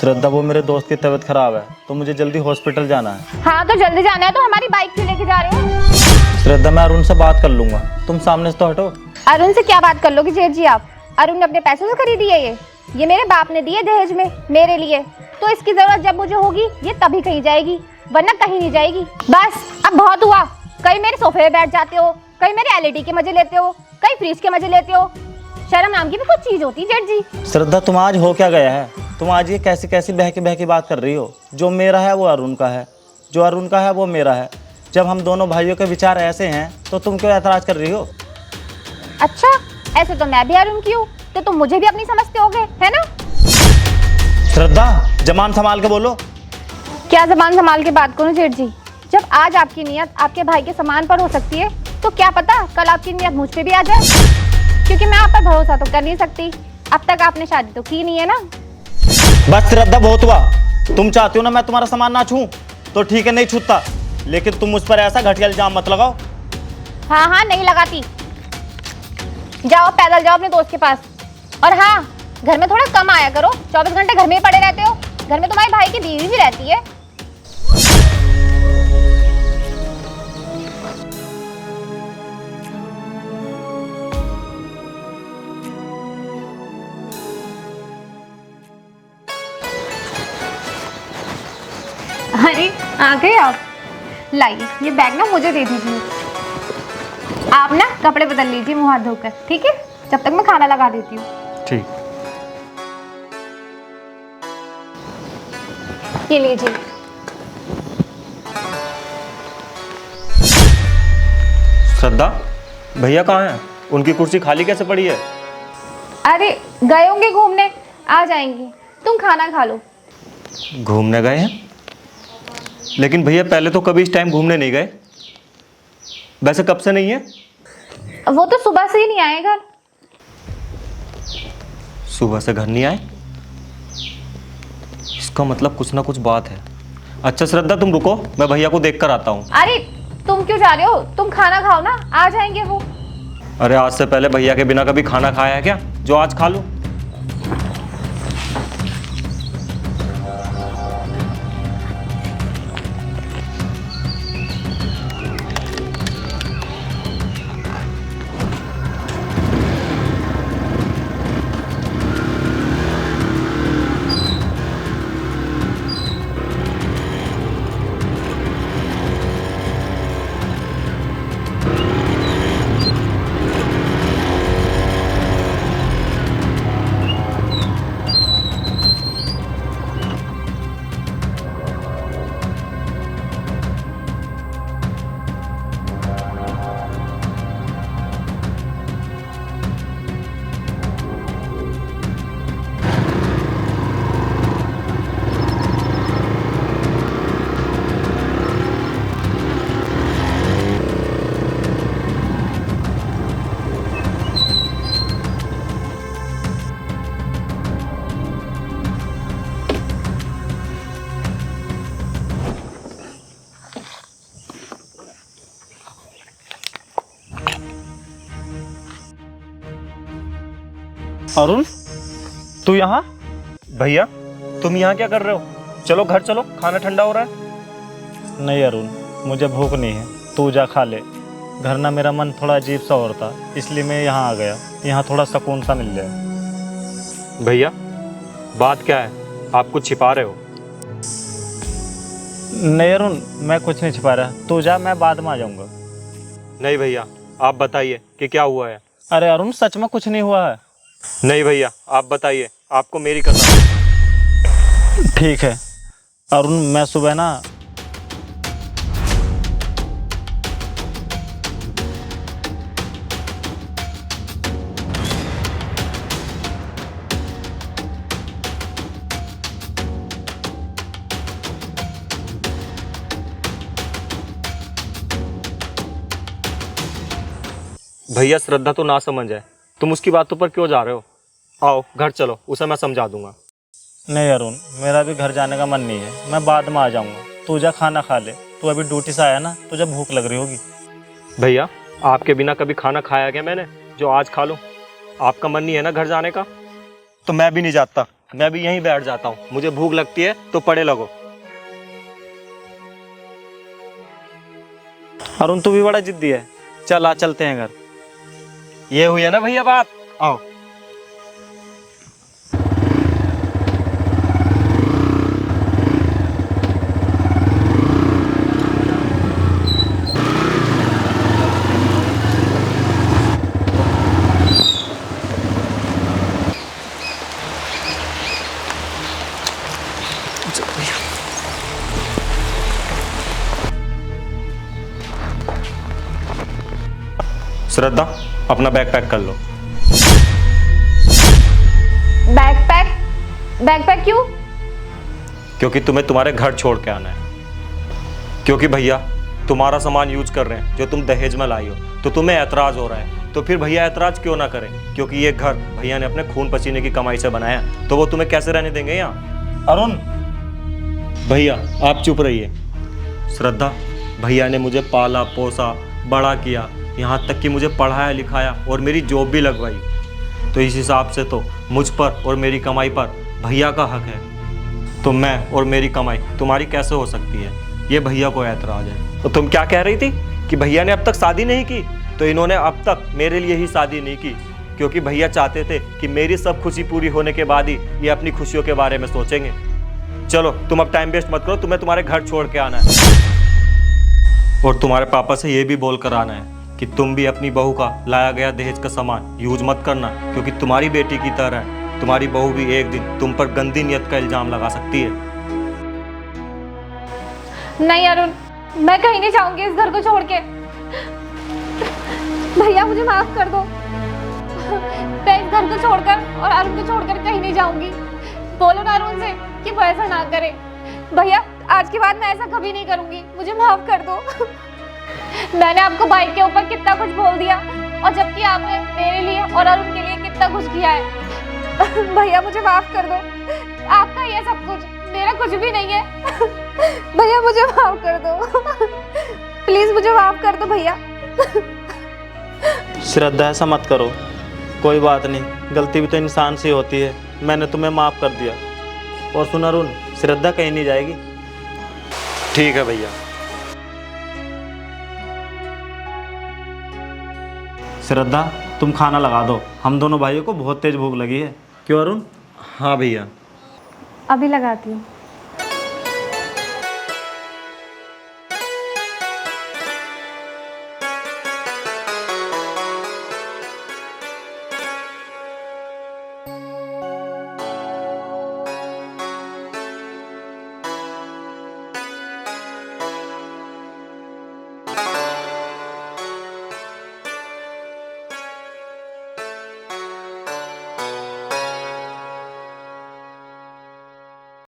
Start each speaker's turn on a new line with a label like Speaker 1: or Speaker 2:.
Speaker 1: श्रद्धा, वो मेरे दोस्त की तबीयत खराब है तो मुझे जल्दी हॉस्पिटल जाना है।
Speaker 2: हाँ तो जल्दी जाना है तो हमारी बाइक क्यों लेके जा रहे हो?
Speaker 1: श्रद्धा, मैं अरुण से बात कर लूंगा, तुम सामने से तो हटो।
Speaker 2: अरुण से क्या बात कर लोगे जेठ जी आप? अरुण ने अपने पैसों से खरीदी है ये मेरे बाप ने दिए दहेज में मेरे लिए, तो इसकी जरूरत जब मुझे होगी ये तभी कहीं जाएगी, वरना कहीं नहीं जाएगी। बस अब बहुत हुआ। कहीं मेरे सोफे पे बैठ जाते हो, कहीं मेरे एलईडी के मजे लेते हो, कहीं फ्रिज के मजे लेते हो। शर्म नाम की भी कुछ चीज होती है जेठ जी।
Speaker 1: श्रद्धा, तुम आज हो क्या गया है? तुम आज ये कैसी कैसी बहकी बहकी बात कर रही हो? जो मेरा है वो अरुण का है, जो अरुण का है वो मेरा है। जब हम दोनों भाइयों के विचार ऐसे हैं तो तुम क्यों ऐतराज कर रही हो?
Speaker 2: अच्छा, ऐसे तो मैं भी अरुण की हूँ, तो तुम मुझे भी अपनी समझते होगे, है ना?
Speaker 1: श्रद्धा, जबान संभाल के बोलो।
Speaker 2: क्या जबान संभाल के बात करूं जेठ जी? जब आज आपकी नियत आपके भाई के समान पर हो सकती है, तो क्या पता कल आपकी नियत मुझ पे भी आ जाए, क्योंकि मैं आप पर भरोसा तो कर नहीं सकती। अब तक आपने शादी तो की नहीं है ना।
Speaker 1: बस श्रद्धा, बहुत हुआ। तुम चाहती हो ना मैं तुम्हारा सामान ना छूं, तो ठीक है, नहीं छूता, लेकिन तुम मुझ पर ऐसा घटिया इल्जाम मत लगाओ।
Speaker 2: हाँ हाँ, नहीं लगाती। जाओ पैदल जाओ अपने दोस्त के पास। और हाँ, घर में थोड़ा कम आया करो, 24 घंटे घर में ही पड़े रहते हो। घर में तुम्हारे भाई की बीवी भी रहती है। अरे आ गए आप। लाइए ये बैग ना मुझे दे दीजिए। आप ना कपड़े बदल लीजिए मुंह हाथ धोकर, ठीक है? जब तक मैं खाना लगा देती हूँ।
Speaker 1: ठीक।
Speaker 2: ये लीजिए।
Speaker 3: श्रद्धा, भैया कहाँ हैं? उनकी कुर्सी खाली कैसे पड़ी है?
Speaker 2: अरे गए होंगे घूमने, आ जाएंगे। तुम खाना खा लो।
Speaker 3: घूमने गए हैं? लेकिन भैया पहले तो कभी इस टाइम घूमने नहीं गए। वैसे कब से नहीं है?
Speaker 2: वो तो सुबह से ही नहीं आए घर।
Speaker 3: सुबह से घर नहीं आए? इसका मतलब कुछ ना कुछ बात है। अच्छा श्रद्धा, तुम रुको, मैं भैया को देख कर आता हूँ।
Speaker 2: अरे तुम क्यों जा रहे हो? तुम खाना खाओ ना, आ जाएंगे वो।
Speaker 3: अरे आज से पहले भैया के बिना कभी खाना खाया है क्या, जो आज खा लूँ?
Speaker 1: अरुण, तू यहाँ?
Speaker 3: भैया तुम यहाँ क्या कर रहे हो? चलो घर चलो, खाना ठंडा हो रहा है।
Speaker 1: नहीं अरुण, मुझे भूख नहीं है, तू जा खा ले। घर ना मेरा मन थोड़ा अजीब सा हो रहा था, इसलिए मैं यहाँ आ गया, यहाँ थोड़ा सुकून सा मिल जाए।
Speaker 3: भैया बात क्या है, आप कुछ छिपा रहे हो?
Speaker 1: नहीं अरुण, मैं कुछ नहीं छिपा रहा, तू जा, मैं बाद में आ जाऊँगा।
Speaker 3: नहीं भैया, आप बताइए कि क्या हुआ है।
Speaker 1: अरे अरुण, सच में कुछ नहीं हुआ है।
Speaker 3: नहीं भैया, आप बताइए, आपको मेरी कसम।
Speaker 1: ठीक है अरुण, मैं सुबह ना
Speaker 3: भैया श्रद्धा तो ना समझ है, तुम उसकी बातों पर क्यों जा रहे हो? आओ घर चलो, उसे मैं समझा दूंगा।
Speaker 1: नहीं अरुण, मेरा भी घर जाने का मन नहीं है, मैं बाद में आ जाऊँगा। तू जा खाना खा ले, तू अभी ड्यूटी से आया ना, तुझे भूख लग रही होगी।
Speaker 3: भैया आपके बिना कभी खाना खाया क्या मैंने, जो आज खा लूं? आपका मन नहीं है ना घर जाने का, तो मैं भी नहीं जाता। मैं भी यहीं बैठ जाता हूँ, मुझे भूख लगती है तो पड़े लगो।
Speaker 1: अरुण तू भी बड़ा जिद्दी है, चल आ चलते हैं घर।
Speaker 3: ये हुई है ना भैया बात, आओ। श्रद्धा, अपना बैग पैक कर लो।
Speaker 2: बैकपैक क्यों?
Speaker 3: क्योंकि तुम्हें तुम्हारे घर छोड़ के आना है। क्योंकि भैया तुम्हारा सामान यूज कर रहे हैं जो तुम दहेज में लाई हो, तो तुम्हें ऐतराज हो रहा है। तो फिर भैया ऐतराज क्यों ना करें, क्योंकि ये घर भैया ने अपने खून पसीने की कमाई से बनाया, तो वो तुम्हें कैसे रहने देंगे यहाँ।
Speaker 1: अरुण
Speaker 3: भैया आप चुप रहिए। श्रद्धा, भैया ने मुझे पाला पोसा बड़ा किया, यहाँ तक कि मुझे पढ़ाया लिखाया और मेरी जॉब भी लगवाई। तो इस हिसाब से तो मुझ पर और मेरी कमाई पर भैया का हक है। तो मैं और मेरी कमाई तुम्हारी कैसे हो सकती है, ये भैया को ऐतराज है। तो तुम क्या कह रही थी कि भैया ने अब तक शादी नहीं की? तो इन्होंने अब तक मेरे लिए ही शादी नहीं की, क्योंकि भैया चाहते थे कि मेरी सब खुशी पूरी होने के बाद ही ये अपनी खुशियों के बारे में सोचेंगे। चलो तुम अब टाइम वेस्ट मत करो, तुम्हें तुम्हारे घर छोड़ के आना है। और तुम्हारे पापा से ये भी बोल कर आना है कि तुम भी अपनी बहू का लाया गया दहेज का सामान यूज मत करना, क्योंकि तुम्हारी बेटी की तरह तुम्हारी बहू भी एक दिन तुम पर गंदी नियत का इल्जाम लगा सकती है।
Speaker 2: नहीं अरुण, मैं कहीं नहीं जाऊंगी इस घर को छोड़ के। भैया मुझे माफ कर दो, मैं इस घर को छोड़कर और अरुण को छोड़कर कहीं नहीं जाऊंगी। बोलो ना अरुण से कि वो ऐसा ना करे। भैया आज के बाद मैं ऐसा कभी नहीं करूंगी, मुझे माफ कर दो। मैंने आपको बाइक के ऊपर कितना कुछ बोल दिया, और जबकि आपने मेरे लिए और अरुण के लिए कितना कुछ किया है। भैया मुझे माफ कर दो, आपका ये सब कुछ, मेरा कुछ भी नहीं है। भैया मुझे माफ कर दो, प्लीज मुझे माफ कर दो भैया।
Speaker 1: श्रद्धा ऐसा मत करो, कोई बात नहीं, गलती भी तो इंसान से होती है, मैंने तुम्हें माफ़ कर दिया। और सुन अरुण, श्रद्धा कहीं नहीं जाएगी।
Speaker 3: ठीक है भैया।
Speaker 1: श्रद्धा तुम खाना लगा दो, हम दोनों भाइयों को बहुत तेज भूख लगी है। क्यों अरुण?
Speaker 3: हाँ भैया।
Speaker 2: अभी लगाती हूँ।